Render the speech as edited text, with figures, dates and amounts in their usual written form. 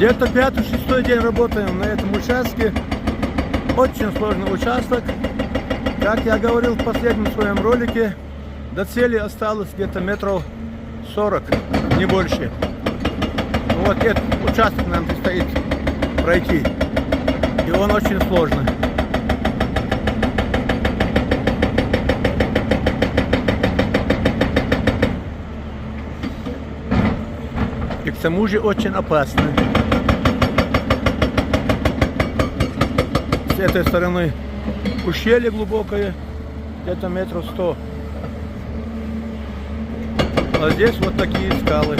Где-то 5-6 день работаем на этом участке. Очень сложный участок. Как я говорил в последнем своем ролике, до цели осталось где-то метров 40, не больше. Ну, вот этот участок нам предстоит пройти. И он очень сложный. И к тому же очень опасный. С этой стороны ущелье глубокое, где-то метров 100. А здесь вот такие скалы.